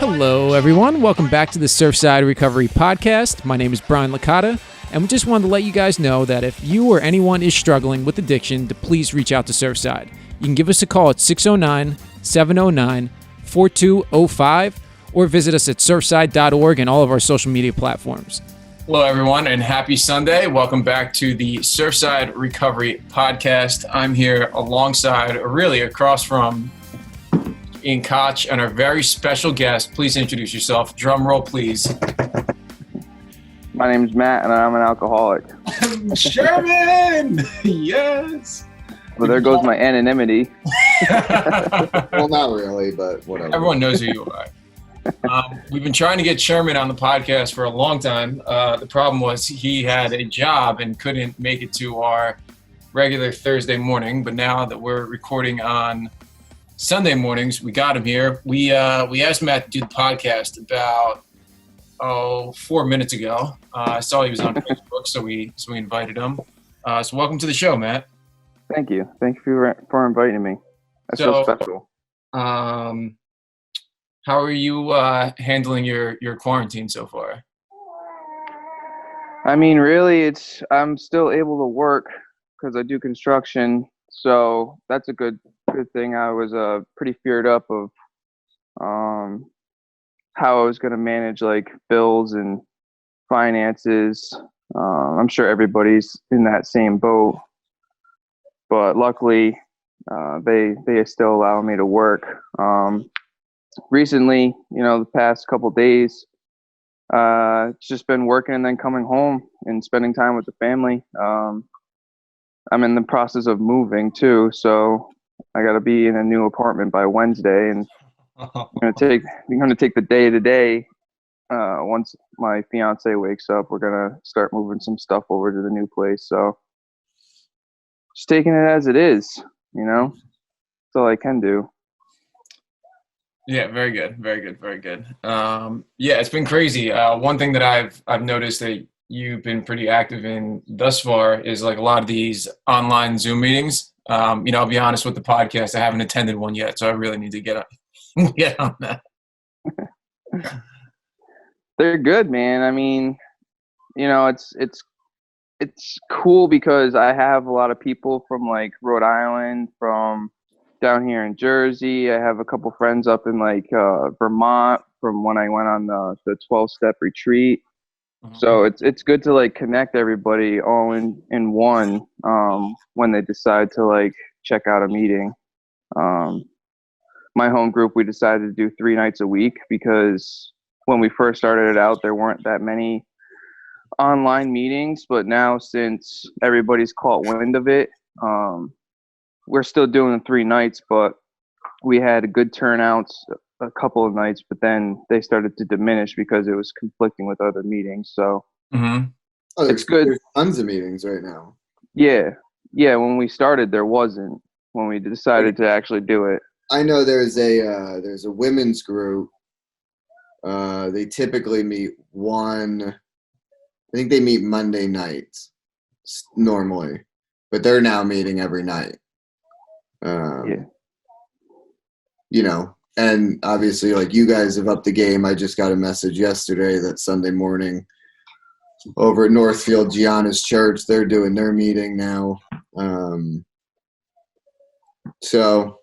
Hello, everyone. Welcome back to the Surfside Recovery Podcast. My name is Brian Licata, and we just wanted to let you guys know that if you or anyone is struggling with addiction, to please reach out to Surfside. You can give us a call at 609-709-4205 or visit us at surfside.org and all of our social media platforms. Hello, everyone, and happy Sunday. Welcome back to the Surfside Recovery Podcast. I'm here alongside, or really across from, Ian Koch and our very special guest. Please introduce yourself. Drum roll, please. My name is Matt, and I'm an alcoholic. Sherman! Yes! Well, there goes my anonymity. Well, not really, but whatever. Everyone knows who you are. We've been trying to get Sherman on the podcast for a long time. The problem was he had a job and couldn't make it to our regular Thursday morning. But now that we're recording on Sunday mornings, we got him here. We asked Matt to do the podcast about 4 minutes ago. I saw he was on Facebook, so we invited him. So welcome to the show, Matt. Thank you. Thank you for inviting me. That's so special. How are you handling your quarantine so far? I mean, really, I'm still able to work because I do construction, so that's a good thing. I was pretty feared up of how I was going to manage like bills and finances. I'm sure everybody's in that same boat, but luckily they still allow me to work. Recently, the past couple days, it's just been working and then coming home and spending time with the family. I'm in the process of moving too, so I got to be in a new apartment by Wednesday, and I'm gonna take the day to day. Once my fiance wakes up, we're gonna start moving some stuff over to the new place. So just taking it as it is, That's all I can do. Yeah, very good. It's been crazy. One thing that I've noticed that you've been pretty active in thus far is like a lot of these online Zoom meetings. I'll be honest with the podcast, I haven't attended one yet, so I really need to get on that. They're good, man. I mean, it's cool because I have a lot of people from like Rhode Island, from down here in Jersey. I have a couple friends up in like Vermont from when I went on the 12-step retreat. So it's good to like connect everybody all in one when they decide to like check out a meeting. My home group, we decided to do 3 nights a week because when we first started it out, there weren't that many online meetings. But now since everybody's caught wind of it, we're still doing the 3 nights, but we had good turnouts a couple of nights, but then they started to diminish because it was conflicting with other meetings. So it's good. There's tons of meetings right now. Yeah. When we started, there wasn't. When we decided to actually do it, I know there's a women's group. They typically meet I think they meet Monday nights normally, but they're now meeting every night. And obviously, like, you guys have upped the game. I just got a message yesterday that Sunday morning over at Northfield Gianna's church, they're doing their meeting now. So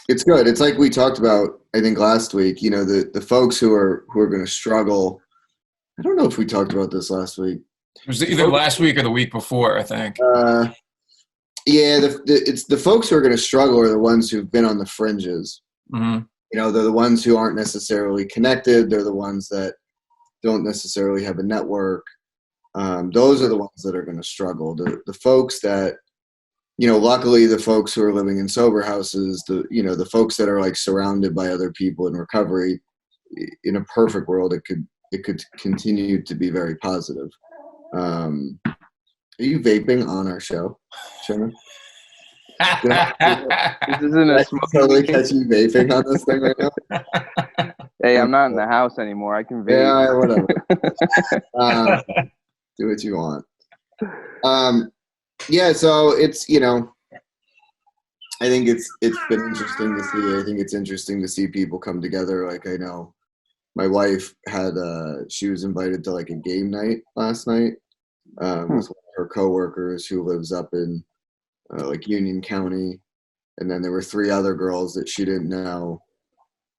it's good. It's like we talked about, I think, last week, the folks who are going to struggle. I don't know if we talked about this last week. It was either last week or the week before, I think. It's the folks who are going to struggle are the ones who've been on the fringes. Mm-hmm. They're the ones who aren't necessarily connected. They're the ones that don't necessarily have a network. Those are the ones that are going to struggle. The folks that, luckily the folks who are living in sober houses, the folks that are like surrounded by other people in recovery, in a perfect world, it could continue to be very positive. Are you vaping on our show, Sherman? this isn't a totally catch you vaping on this thing right now. Hey, I'm not in the house anymore. I can vape. Yeah, whatever. Do what you want. So it's I think it's been interesting to see. I think it's interesting to see people come together. Like, I know my wife had she was invited to like a game night last night with one of her coworkers who lives up in like Union County, and then there were 3 other girls that she didn't know,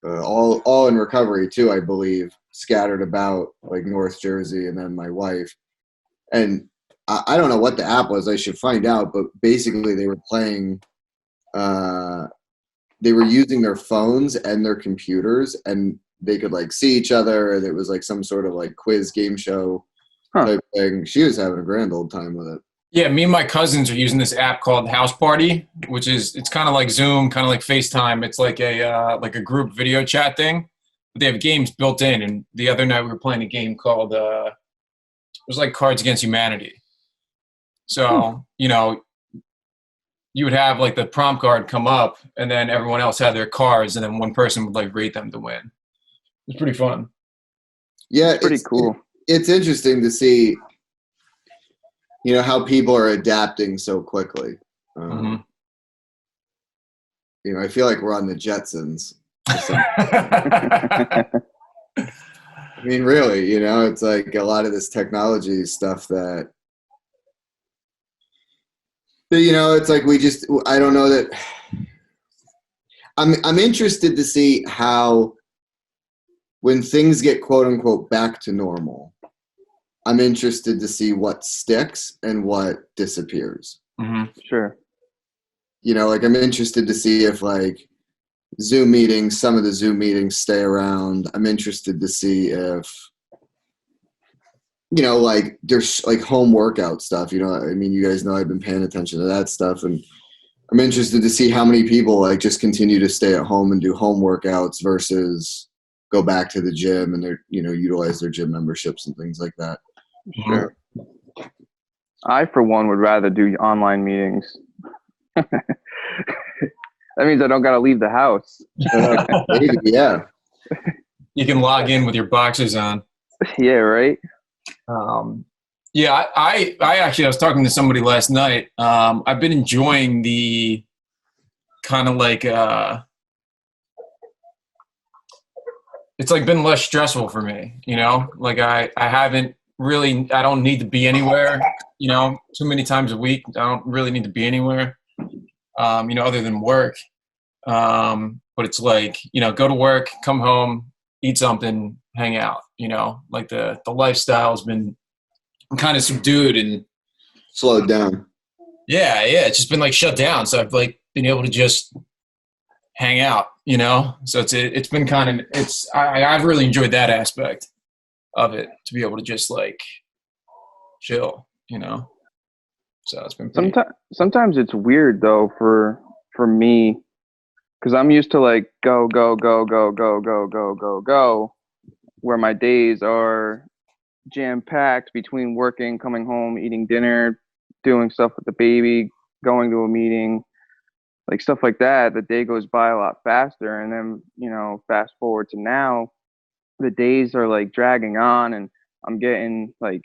all in recovery too, I believe, scattered about like North Jersey, and then my wife. And I don't know what the app was. I should find out. But basically, they were playing. They were using their phones and their computers, and they could like see each other, and it was like some sort of like quiz game show type thing. She was having a grand old time with it. Yeah, me and my cousins are using this app called House Party, which is, it's kind of like Zoom, kind of like FaceTime. It's like a group video chat thing. But they have games built in. And the other night we were playing a game called it was like Cards Against Humanity. So you know, you would have like the prompt card come up, and then everyone else had their cards, and then one person would like rate them to win. It's pretty fun. Yeah, Pretty cool. It's interesting to see, you know, how people are adapting so quickly. You know, I feel like we're on the Jetsons. I mean, really, you know, it's like a lot of this technology stuff that, you know, it's like I don't know that. I'm interested to see how, when things get quote unquote back to normal, I'm interested to see what sticks and what disappears. Sure. You know, like I'm interested to see if like Zoom meetings, some of the Zoom meetings stay around. I'm interested to see if, you know, like there's like home workout stuff, you know, I mean, you guys know I've been paying attention to that stuff, and I'm interested to see how many people like just continue to stay at home and do home workouts versus go back to the gym and they're, you know, utilize their gym memberships and things like that. Sure. I, for one, would rather do online meetings. That means I don't got to leave the house. Maybe, yeah. You can log in with your boxers on. Yeah, right? Yeah, I actually, I was talking to somebody last night. I've been enjoying the kind of like, it's like been less stressful for me, you know, like I haven't really, I don't need to be anywhere, you know, too many times a week. I don't really need to be anywhere, you know, other than work. But it's like, you know, go to work, come home, eat something, hang out, you know, like the lifestyle has been kind of subdued and Slowed down. yeah, it's just been like shut down. So I've like been able to just hang out, you know? So it's been kind of, I've really enjoyed that aspect of it, to be able to just like chill, you know? So it's been pretty. Sometimes it's weird though for me, because I'm used to like go, where my days are jam-packed between working, coming home, eating dinner, doing stuff with the baby, going to a meeting, like stuff like that. The day goes by a lot faster. And then, you know, fast forward to now, the days are like dragging on, and I'm getting like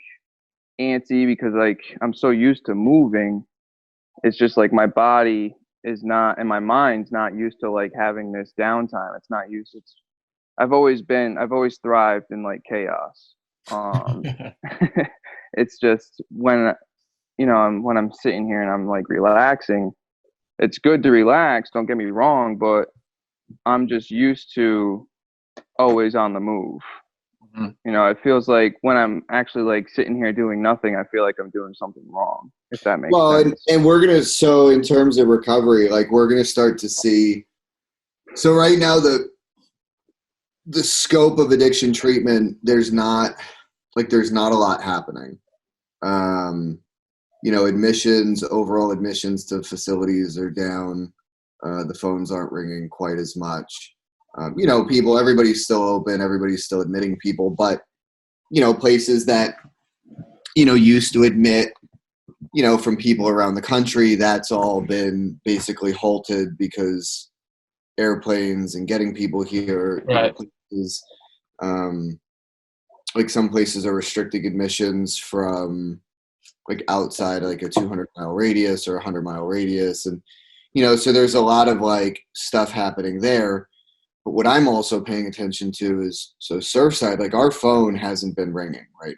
antsy because like I'm so used to moving. It's just like my body is not, and my mind's not used to like having this downtime. It's not used. I've always thrived in like chaos. It's just when, you know, when I'm sitting here and I'm like relaxing, it's good to relax, don't get me wrong, but I'm just used to always on the move. You know, it feels like when I'm actually like sitting here doing nothing, I feel like I'm doing something wrong, if that makes sense. And we're going to, so in terms of recovery, like we're going to start to see, so right now the scope of addiction treatment, there's not a lot happening. You know, overall admissions to facilities are down. The phones aren't ringing quite as much. You know, everybody's still open, everybody's still admitting people, but, you know, places that, you know, used to admit, you know, from people around the country, that's all been basically halted because airplanes and getting people here. Right. Places, like some places are restricting admissions from like outside like a 200-mile radius or a 100-mile radius. And, so there's a lot of like stuff happening there. But what I'm also paying attention to is, so Surfside, like our phone hasn't been ringing right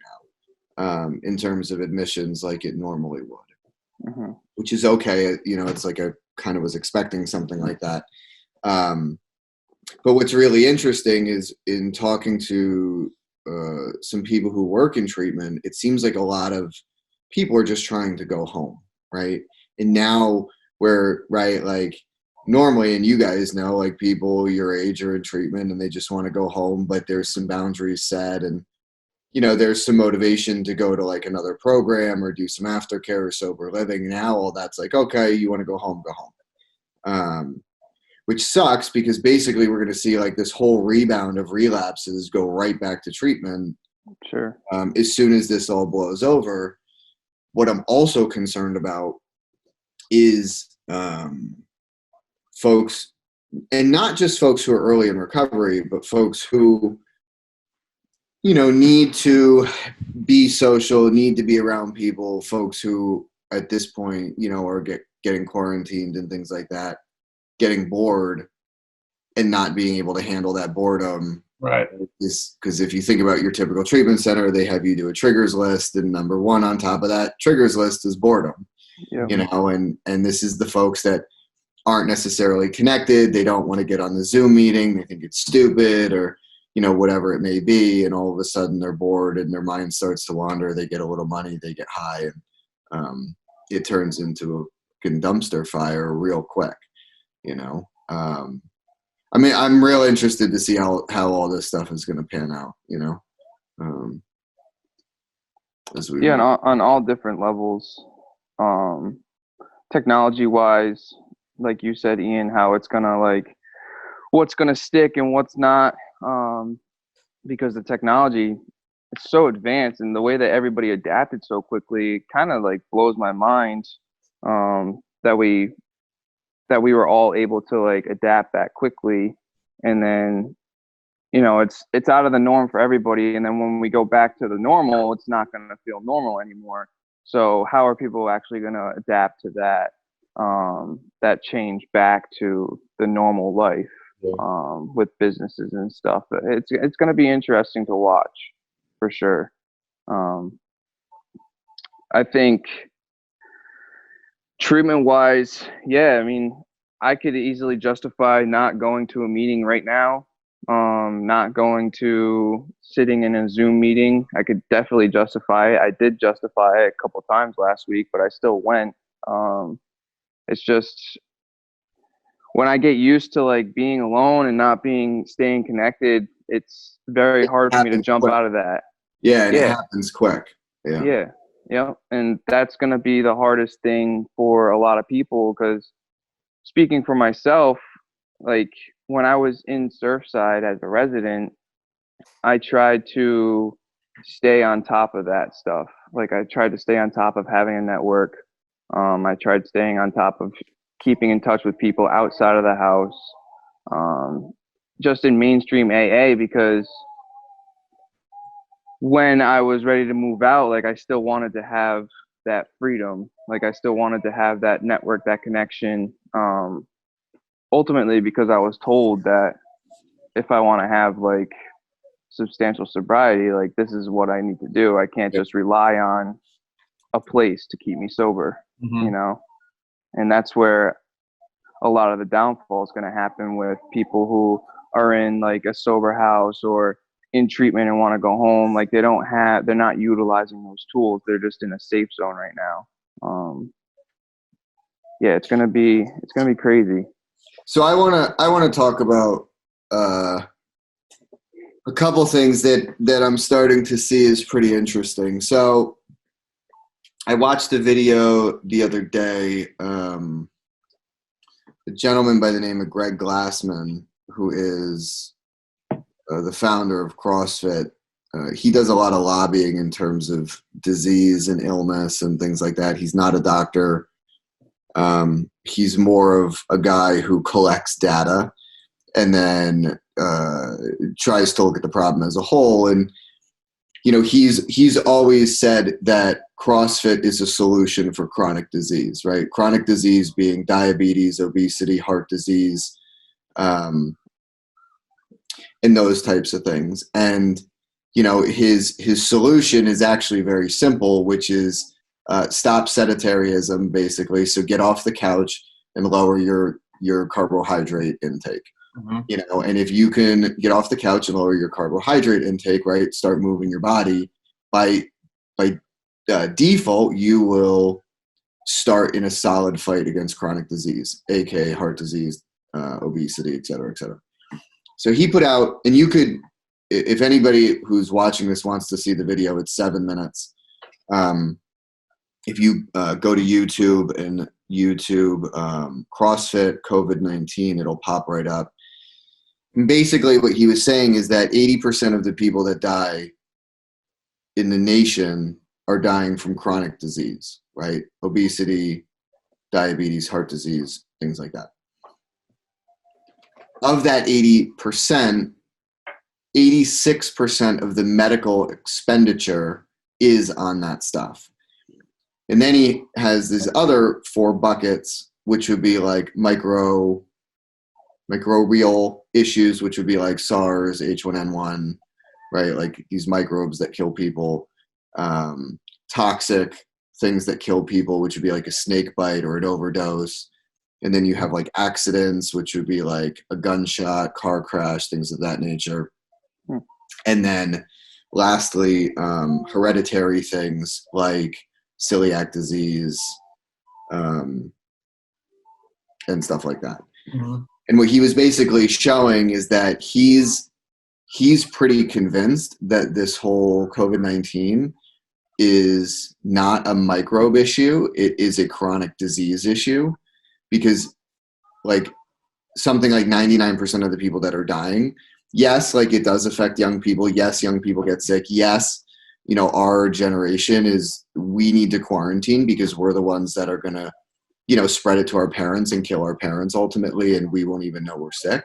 now in terms of admissions like it normally would, which is okay. It's like I kind of was expecting something like that. But what's really interesting is in talking to some people who work in treatment, it seems like a lot of people are just trying to go home, right? And now like normally, and you guys know, like people your age are in treatment and they just want to go home, but there's some boundaries set and, there's some motivation to go to like another program or do some aftercare or sober living. Now all that's like, okay, you want to go home, go home. Which sucks because basically we're going to see like this whole rebound of relapses go right back to treatment. Sure. As soon as this all blows over. What I'm also concerned about is folks, and not just folks who are early in recovery, but folks who, need to be social, need to be around people, folks who at this point, are getting quarantined and things like that, getting bored and not being able to handle that boredom. Right. Because if you think about your typical treatment center, they have you do a triggers list, and number one on top of that triggers list is boredom. Yeah. And this is the folks that aren't necessarily connected. They don't want to get on the Zoom meeting. They think it's stupid or, whatever it may be. And all of a sudden they're bored and their mind starts to wander. They get a little money, they get high, and it turns into a fucking dumpster fire real quick, I'm real interested to see how all this stuff is going to pan out, on all different levels, technology wise, like you said, Ian, how it's going to like, what's going to stick and what's not, because the technology is so advanced and the way that everybody adapted so quickly kind of like blows my mind, that we were all able to like adapt that quickly. And then, it's out of the norm for everybody. And then when we go back to the normal, it's not going to feel normal anymore. So how are people actually going to adapt to that, that change back to the normal life, with businesses and stuff? It's going to be interesting to watch for sure. I think treatment wise, I could easily justify not going to a meeting right now, not going to sitting in a Zoom meeting. I could definitely justify it. I did justify it a couple times last week, but I still went. It's just when I get used to like being alone and not staying connected, it's very hard for me to jump out of that. Yeah, and it happens quick. Yeah. And that's going to be the hardest thing for a lot of people, because speaking for myself, like when I was in Surfside as a resident, I tried to stay on top of that stuff. Like I tried to stay on top of having a network. I tried staying on top of keeping in touch with people outside of the house, just in mainstream AA, because when I was ready to move out, like I still wanted to have that freedom. Like I still wanted to have that network, that connection. Ultimately, because I was told that if I want to have like substantial sobriety, like this is what I need to do. I can't just rely on a place to keep me sober, and that's where a lot of the downfall is going to happen with people who are in like a sober house or in treatment and want to go home. Like they're not utilizing those tools. They're just in a safe zone right now. It's going to be crazy. So I want to talk about a couple things that I'm starting to see is pretty interesting. So I watched a video the other day, a gentleman by the name of Greg Glassman, who is the founder of CrossFit. He does a lot of lobbying in terms of disease and illness and things like that. He's not a doctor. He's more of a guy who collects data and then tries to look at the problem as a whole. And he's always said that CrossFit is a solution for chronic disease, right? Chronic disease being diabetes, obesity, heart disease, and those types of things. And, his solution is actually very simple, which is stop sedentarism, basically. So get off the couch and lower your carbohydrate intake. Mm-hmm. And if you can get off the couch and lower your carbohydrate intake, right, start moving your body, by default, you will start in a solid fight against chronic disease, aka heart disease, obesity, et cetera, et cetera. So he put out, and you could, if anybody who's watching this wants to see the video, it's 7 minutes. If you go to YouTube and YouTube CrossFit COVID-19, it'll pop right up. And basically what he was saying is that 80% of the people that die in the nation are dying from chronic disease, right? Obesity, diabetes, heart disease, things like that. Of that 80%, 86% of the medical expenditure is on that stuff. And then he has these other 4 buckets, which would be like microbial issues, which would be like SARS, H1N1, right? Like these microbes that kill people, toxic things that kill people, which would be like a snake bite or an overdose. And then you have like accidents, which would be like a gunshot, car crash, things of that nature. And then lastly, hereditary things like celiac disease, and stuff like that. Mm-hmm. And what he was basically showing is that he's pretty convinced that this whole COVID-19 is not a microbe issue. It is a chronic disease issue, because like something like 99% of the people that are dying, yes, like it does affect young people. Yes, young people get sick. Yes, our generation we need to quarantine because we're the ones that are going to, spread it to our parents and kill our parents ultimately, and we won't even know we're sick,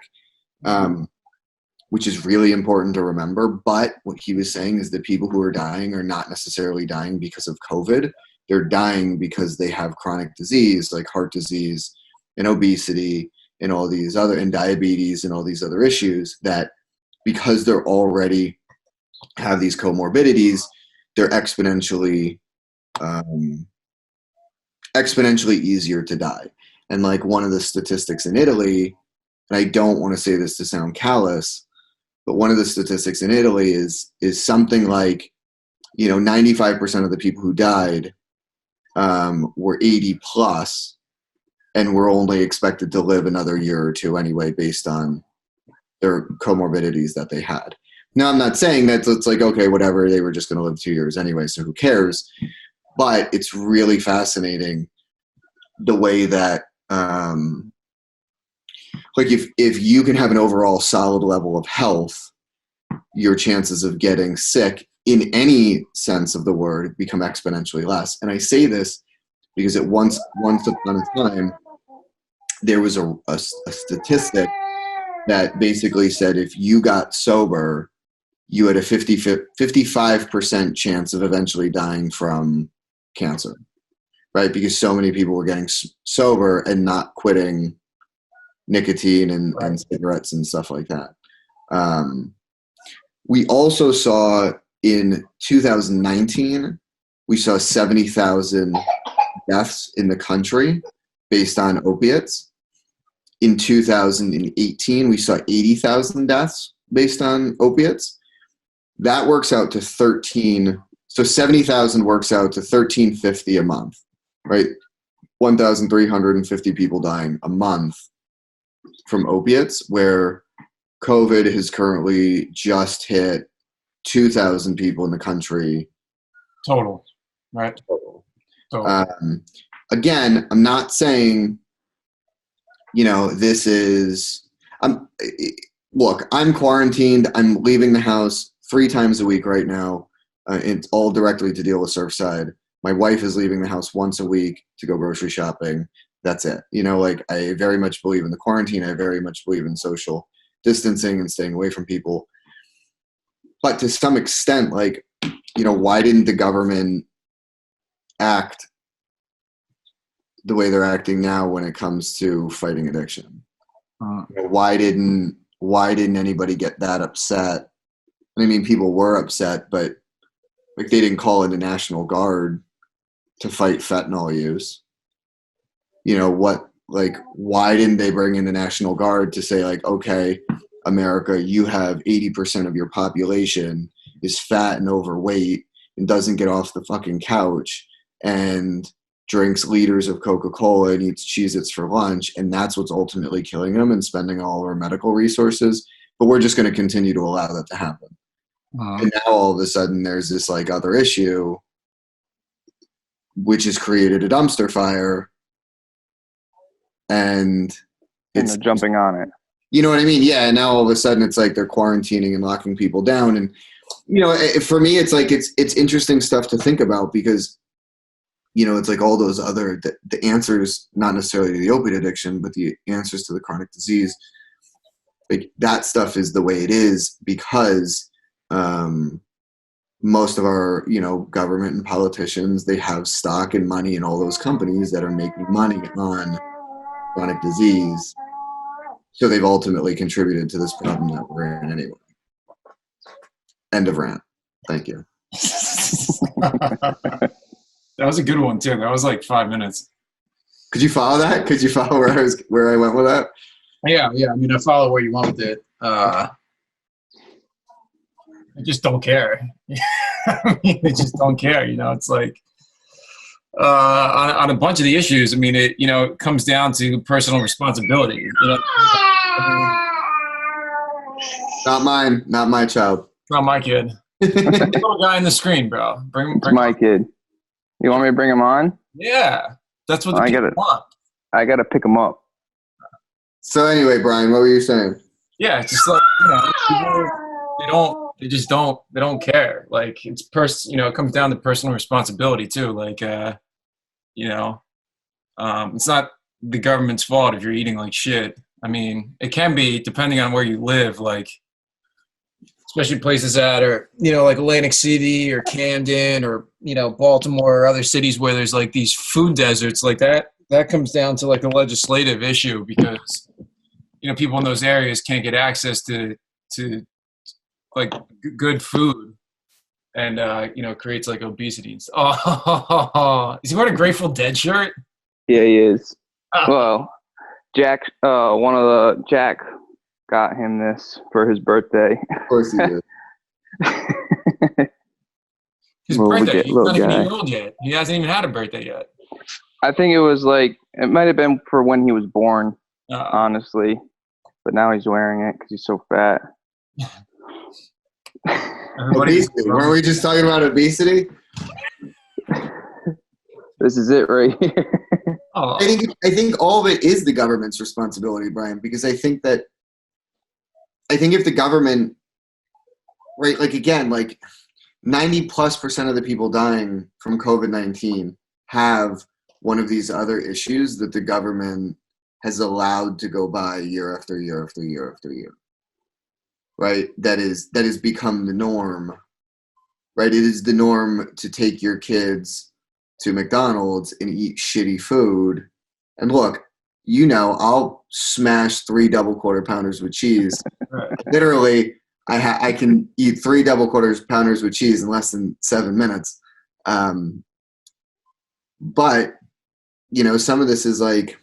which is really important to remember. But what he was saying is that people who are dying are not necessarily dying because of COVID. They're dying because they have chronic disease like heart disease and obesity and all these other, and diabetes and all these other issues that, because they're already have these comorbidities, they're exponentially easier to die. And like one of the statistics in Italy, and I don't want to say this to sound callous, but one of the statistics in Italy is something like, 95% of the people who died were 80 plus, and were only expected to live another year or two anyway, based on their comorbidities that they had. Now, I'm not saying that it's like, okay, whatever, they were just going to live 2 years anyway, so who cares? But it's really fascinating the way that, like if you can have an overall solid level of health, your chances of getting sick in any sense of the word become exponentially less. And I say this because once upon a time, there was a statistic that basically said if you got sober, you had a 55% chance of eventually dying from cancer, right? Because so many people were getting sober and not quitting nicotine and cigarettes and stuff like that. We also saw in 2019, we saw 70,000 deaths in the country based on opiates. In 2018, we saw 80,000 deaths based on opiates. That works out to 13. So 70,000 works out to 1,350 a month, right? 1,350 people dying a month from opiates, where COVID has currently just hit 2,000 people in the country. Total, right? Total. Again, I'm not saying, this is, look, I'm quarantined. I'm leaving the house 3 times a week right now. It's all directly to deal with Surfside. My wife is leaving the house once a week to go grocery shopping. That's it. I very much believe in the quarantine. I very much believe in social distancing and staying away from people. But to some extent, why didn't the government act the way they're acting now when it comes to fighting addiction? Why didn't anybody get that upset? I mean, people were upset, but like they didn't call in the National Guard to fight fentanyl use. Why didn't they bring in the National Guard to say, like, okay, America, you have 80% of your population is fat and overweight and doesn't get off the fucking couch and drinks liters of Coca-Cola and eats Cheez-Its for lunch, and that's what's ultimately killing them and spending all our medical resources. But we're just going to continue to allow that to happen. And now all of a sudden there's this like other issue, which has created a dumpster fire, and they're jumping on it. You know what I mean? Yeah. And now all of a sudden it's like they're quarantining and locking people down. And, for me, it's like, it's interesting stuff to think about because, it's like all those other, the answers, not necessarily to the opiate addiction, but the answers to the chronic disease, like that stuff is the way it is because, most of our, government and politicians, they have stock and money in all those companies that are making money on chronic disease. So they've ultimately contributed to this problem that we're in anyway. End of rant. Thank you. That was a good one too. That was like 5 minutes. Could you follow that? Could you follow where I went with that? Yeah. I mean, I follow where you went with it. I just don't care. I just don't care. It's like on a bunch of the issues. I mean, it comes down to personal responsibility. Not mine. Not my child. Not my kid. Little guy on the screen, bro. Bring my kid. You want me to bring him on? Yeah, that's what the people want. I gotta pick him up. So anyway, Brian, what were you saying? Yeah, it's just like people, they don't care. Like it's it comes down to personal responsibility too. Like it's not the government's fault if you're eating like shit. I mean, it can be depending on where you live, like especially places that are, like Atlantic City or Camden or, Baltimore or other cities where there's like these food deserts like that. That comes down to like a legislative issue because, people in those areas can't get access to like good food and, creates like obesity and stuff. Oh, is he wearing a Grateful Dead shirt? Yeah, he is. Well, Jack got him this for his birthday. Of course he did. His birthday. He's not even old yet. He hasn't even had a birthday yet. I think it was like, it might have been for when he was born, honestly. But now he's wearing it because he's so fat. Obesity. Weren't we just talking about obesity? This is it right here. Oh. I think all of it is the government's responsibility, Brian, because I think if the government, right, like again, like 90+% of the people dying from COVID-19 have one of these other issues that the government has allowed to go by year after year after year after year. Right? That has become the norm. Right? It is the norm to take your kids to McDonald's and eat shitty food. And look, I'll smash 3 double quarter pounders with cheese. Literally, I can eat 3 double quarter pounders with cheese in less than 7 minutes. But, some of this is like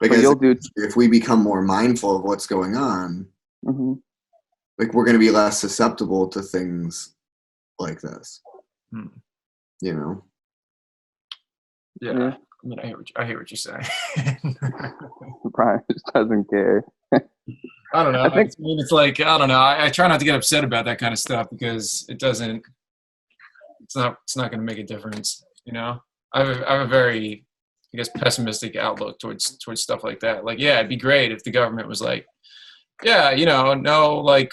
if we become more mindful of what's going on, like we're going to be less susceptible to things like this. Yeah. I mean, I hear what you're saying. Brian just doesn't care. I don't know. It's like, I don't know. I try not to get upset about that kind of stuff because it's not going to make a difference. I have a very, I guess, pessimistic outlook towards stuff like that. Like, yeah, it'd be great if the government was like, yeah, no, like,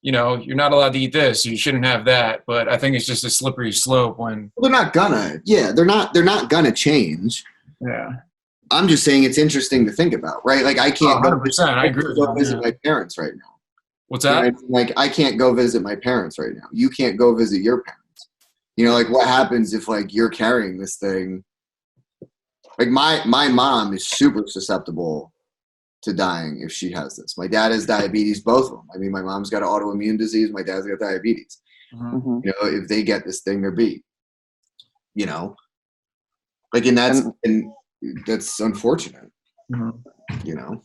you're not allowed to eat this. You shouldn't have that. But I think it's just a slippery slope when they're not gonna. Yeah, they're not gonna change. Yeah. I'm just saying it's interesting to think about, right? Like I can't 100%. I agree with go visit my parents right now. What's that? You know, like, I can't go visit my parents right now. You can't go visit your parents. You know, like, what happens if, like, you're carrying this thing? Like, my mom is super susceptible to dying if she has this. My dad has diabetes, both of them. I mean, my mom's got an autoimmune disease. My dad's got diabetes. Mm-hmm. You know, if they get this thing, they're beat. You know, like, and that's unfortunate. You know,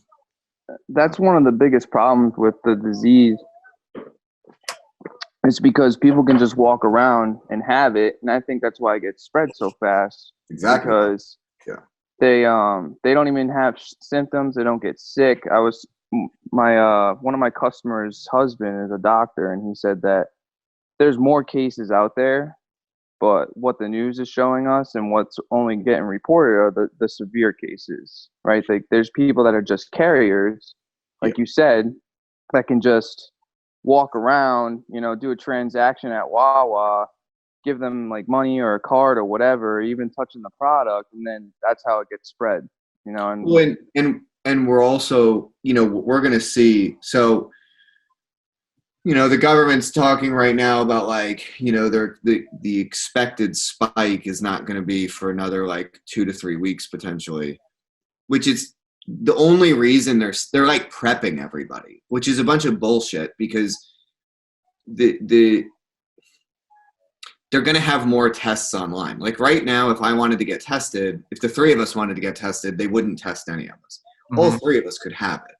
that's one of the biggest problems with the disease. It's because people can just walk around and have it, and I think that's why it gets spread so fast. Exactly. Because they don't even have symptoms. They don't get sick. One of my customers' husband is a doctor, and he said that there's more cases out there, but what the news is showing us and what's only getting reported are the severe cases, right? Like, there's people that are just carriers, like you said, that can just walk around, you know, do a transaction at Wawa, give them like money or a card or whatever, even touching the product, and then that's how it gets spread, you know. And we're also, you know, we're going to see, so, you know, the government's talking right now about, like, you know, the expected spike is not going to be for another like 2 to 3 weeks potentially, which is the only reason they're like prepping everybody, which is a bunch of bullshit, because they're going to have more tests online. Like, right now, if I wanted to get tested, if the three of us wanted to get tested, they wouldn't test any of us. All three of us could have it.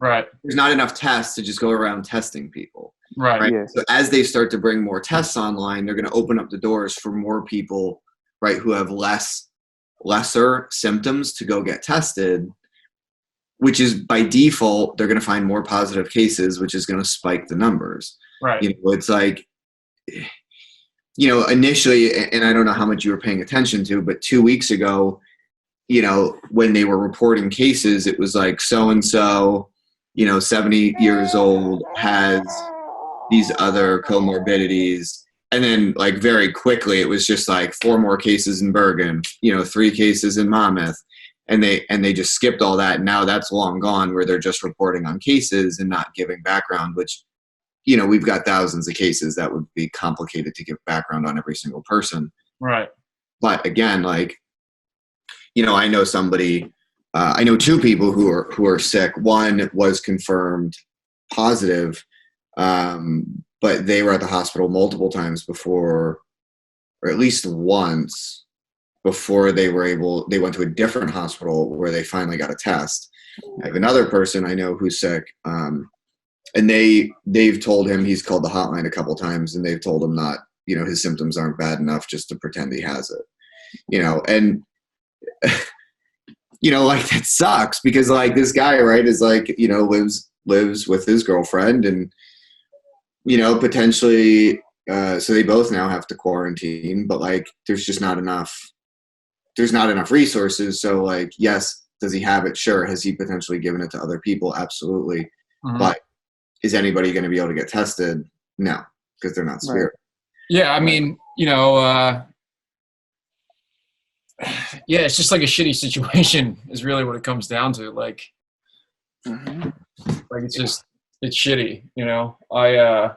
Right. There's not enough tests to just go around testing people. Right. Yeah. So as they start to bring more tests online, they're going to open up the doors for more people, right, who have lesser symptoms to go get tested, which is by default, they're going to find more positive cases, which is going to spike the numbers. Right. You know, it's like, you know, initially, and I don't know how much you were paying attention to, but 2 weeks ago, you know, when they were reporting cases, it was like, so-and-so, you know, 70 years old, has these other comorbidities. And then, like, very quickly, it was just like 4 more cases in Bergen, you know, 3 cases in Monmouth. And they just skipped all that. And now that's long gone, where they're just reporting on cases and not giving background, which, you know, we've got thousands of cases that would be complicated to give background on every single person. Right. But again, like, you know, I know somebody, I know 2 people who are sick. One was confirmed positive, but they were at the hospital multiple times before, or at least once before they went to a different hospital where they finally got a test. I have another person I know who's sick, and they've told him, he's called the hotline a couple times, and they've told him not, you know, his symptoms aren't bad enough just to pretend he has it, you know. And you know, like, that sucks, because, like, this guy, right, is like, you know, lives with his girlfriend, and, you know, potentially, so they both now have to quarantine, but, like, there's not enough resources. So, like, yes, does he have it? Sure. Has he potentially given it to other people? Absolutely. But is anybody going to be able to get tested? No, because they're not severe. Yeah, I mean, you know, yeah, it's just like a shitty situation is really what it comes down to. Like, like, it's shitty, you know. I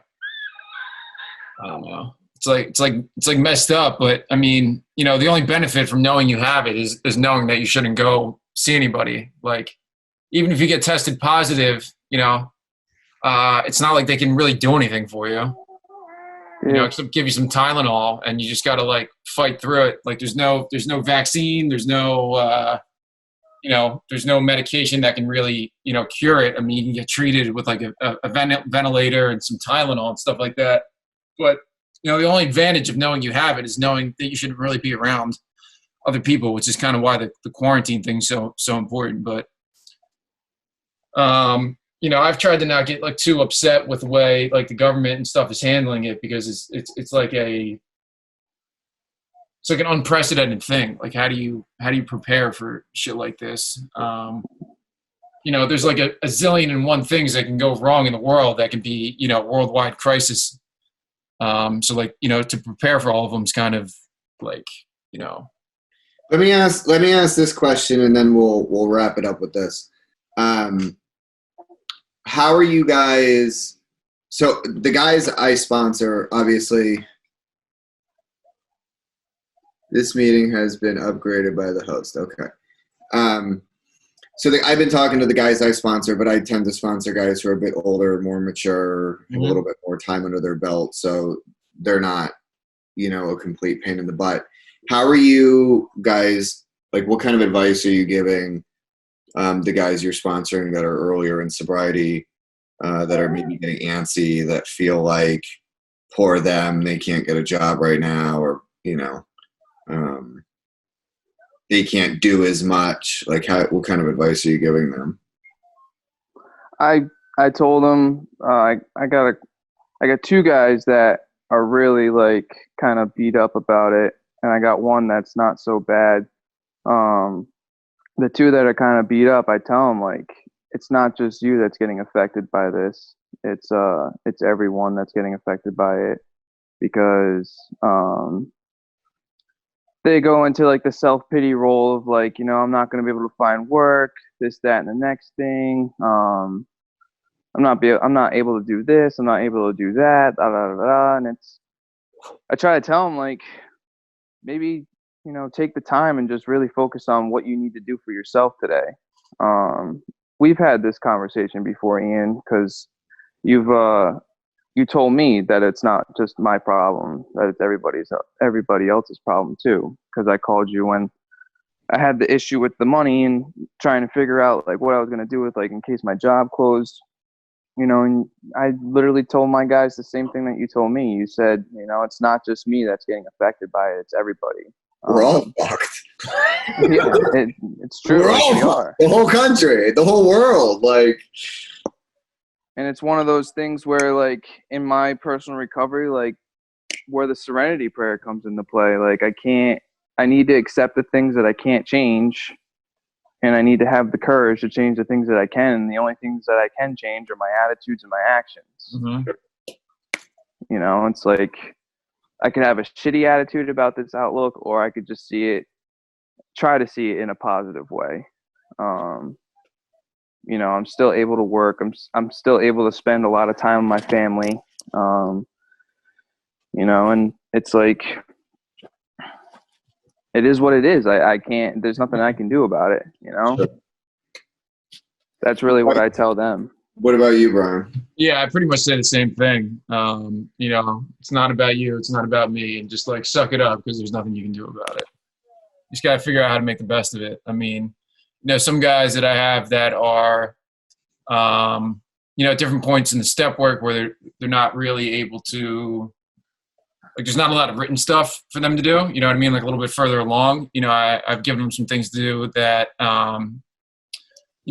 don't know. It's like messed up, but I mean, you know, the only benefit from knowing you have it is knowing that you shouldn't go see anybody. Like, even if you get tested positive, you know, it's not like they can really do anything for you. You know, except give you some Tylenol, and you just got to, like, fight through it. Like, there's no vaccine. There's no, you know, there's no medication that can really, you know, cure it. I mean, you can get treated with, like, a ventilator and some Tylenol and stuff like that. But, you know, the only advantage of knowing you have it is knowing that you shouldn't really be around other people, which is kind of why the quarantine thing's so important. But, you know, I've tried to not get, like, too upset with the way, like, the government and stuff is handling it, because it's like an unprecedented thing. Like, how do you prepare for shit like this? You know, there's like a zillion and one things that can go wrong in the world that can be, you know, worldwide crisis. So, like, you know, to prepare for all of them is kind of like, you know. Let me ask this question, and then we'll wrap it up with this. How are you guys So the guys I sponsor, obviously, this meeting has been upgraded by the host. Okay. I've been talking to the guys I sponsor, but I tend to sponsor guys who are a bit older, more mature, have a little bit more time under their belt. So they're not, a complete pain in the butt. How are you guys, like, what kind of advice are you giving the guys you're sponsoring that are earlier in sobriety, that are maybe getting antsy, that feel like poor them, they can't get a job right now, or, they can't do as much? Like, what kind of advice are you giving them? I told them I got two guys that are really like kind of beat up about it, and I got one that's not so bad. The two that are kind of beat up, I tell them, like, it's not just you that's getting affected by this. It's everyone that's getting affected by it, because they go into like the self-pity role of like, I'm not going to be able to find work, this, that, and the next thing. I'm not able to do this. I'm not able to do that. Blah, blah, blah, blah. And I try to tell them, like, maybe, take the time and just really focus on what you need to do for yourself today. We've had this conversation before, Ian, because you told me that it's not just my problem, that it's everybody else's problem too. Because I called you when I had the issue with the money and trying to figure out like what I was going to do with, like, in case my job closed, and I literally told my guys the same thing that you told me. You said, it's not just me that's getting affected by it, it's everybody. We're all fucked. Yeah, it's true. We are. The whole country, the whole world, like. And it's one of those things where, like, in my personal recovery, like, where the serenity prayer comes into play. Like, I need to accept the things that I can't change, and I need to have the courage to change the things that I can. And the only things that I can change are my attitudes and my actions. Mm-hmm. It's like, I could have a shitty attitude about this outlook, or I could just try to see it in a positive way. I'm still able to work. I'm still able to spend a lot of time with my family. And it's like, it is what it is. I can't, there's nothing I can do about it, Sure. That's really what I tell them. What about you, Brian? Yeah, I pretty much say the same thing. It's not about you. It's not about me. And just like suck it up, because there's nothing you can do about it. You just got to figure out how to make the best of it. I mean, some guys that I have that are, at different points in the step work where they're not really able to, like, there's not a lot of written stuff for them to do. You know what I mean? Like a little bit further along, I've given them some things to do that, I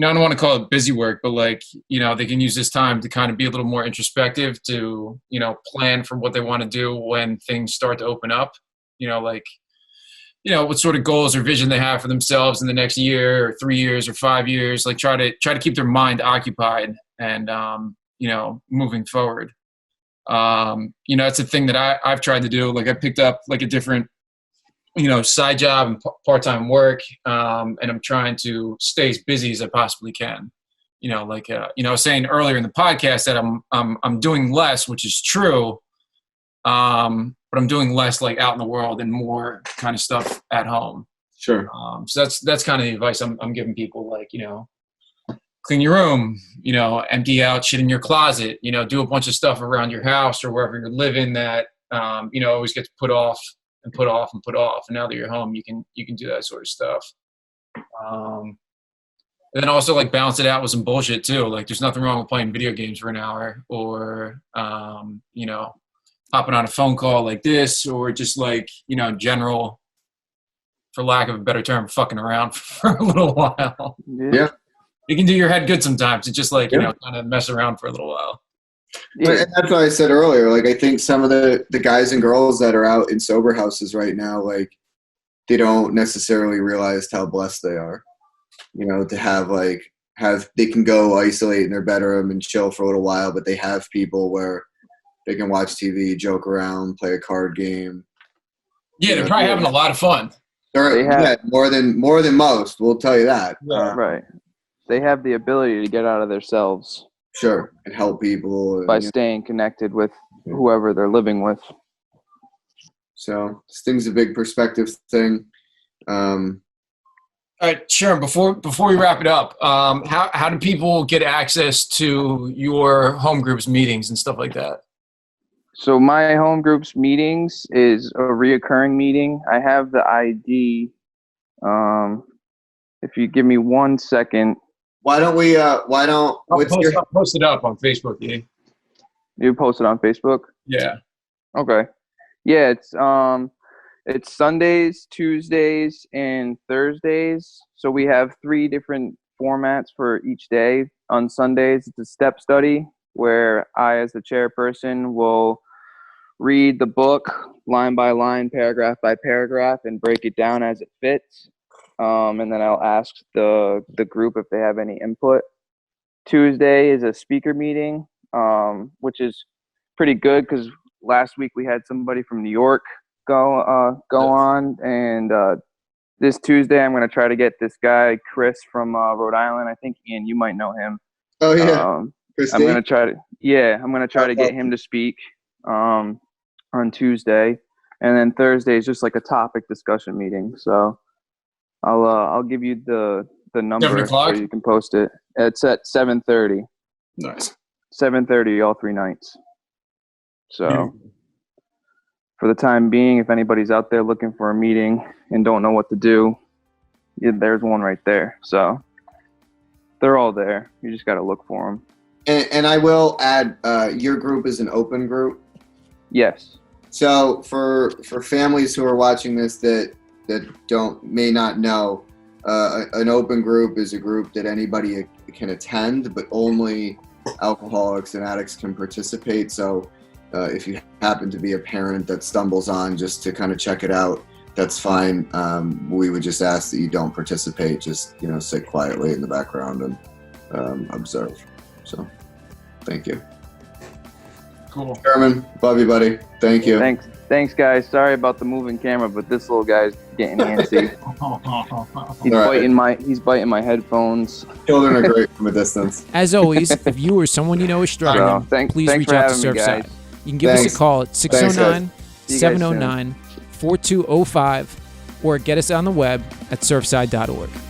don't want to call it busy work, but like, they can use this time to kind of be a little more introspective, to, plan for what they want to do when things start to open up, what sort of goals or vision they have for themselves in the next year or 3 years or 5 years. Like try to keep their mind occupied and, moving forward. It's a thing that I've tried to do. Like I picked up like a different, side job and part-time work. And I'm trying to stay as busy as I possibly can. I was saying earlier in the podcast that I'm doing less, which is true. But I'm doing less like out in the world and more kind of stuff at home. Sure. So that's kind of the advice I'm giving people, like, clean your room, empty out shit in your closet, do a bunch of stuff around your house or wherever you're living that, always gets put off and put off and put off. And now that you're home, you can do that sort of stuff. And then also like balance it out with some bullshit too. Like there's nothing wrong with playing video games for an hour or, hopping on a phone call like this, or just like, general, for lack of a better term, fucking around for a little while. Yeah. It can do your head good sometimes. It's just like, kind of mess around for a little while. Yeah. And that's what I said earlier. Like, I think some of the guys and girls that are out in sober houses right now, like, they don't necessarily realize how blessed they are, to have they can go isolate in their bedroom and chill for a little while, but they have people where they can watch TV, joke around, play a card game. Yeah, they're probably having a lot of fun. Yeah, more than most. We'll tell you that. Right. They have the ability to get out of themselves. Sure, and help people and, by staying connected with whoever they're living with. So this thing's a big perspective thing. All right, Sherman, before we wrap it up, how do people get access to your home groups meetings and stuff like that? So my home groups meetings is a reoccurring meeting. I have the ID. If you give me 1 second. What's your I'll post it up on Facebook, yeah. You post it on Facebook? Yeah. Okay. Yeah, it's Sundays, Tuesdays, and Thursdays. So we have 3 different formats for each day. On Sundays, it's a step study where I, as the chairperson, will read the book line by line, paragraph by paragraph, and break it down as it fits. And then I'll ask the group if they have any input. Tuesday is a speaker meeting, which is pretty good because last week we had somebody from New York go on, and this Tuesday I'm going to try to get this guy Chris from Rhode Island. I think Ian, you might know him. Oh yeah, I'm going to try to get him to speak on Tuesday, and then Thursday is just like a topic discussion meeting. So I'll give you the number so you can post it. It's at 7:30. Nice. 7:30 all 3 nights. So for the time being, if anybody's out there looking for a meeting and don't know what to do, there's one right there. So they're all there. You just got to look for them. And I will add, your group is an open group. Yes. So for families who are watching this that may not know, an open group is a group that anybody can attend, but only alcoholics and addicts can participate. So if you happen to be a parent that stumbles on just to kind of check it out, that's fine. We would just ask that you don't participate. Just, sit quietly in the background and observe. So thank you. Cool. Sherman, love you, buddy. Thank you. Thanks, guys. Sorry about the moving camera, but this little guy's getting antsy. He's biting my headphones. Children are great from a distance. As always, if you or someone you know is struggling, please reach out to Surfside. You can give us a call at 609-709-4205 or get us on the web at surfside.org.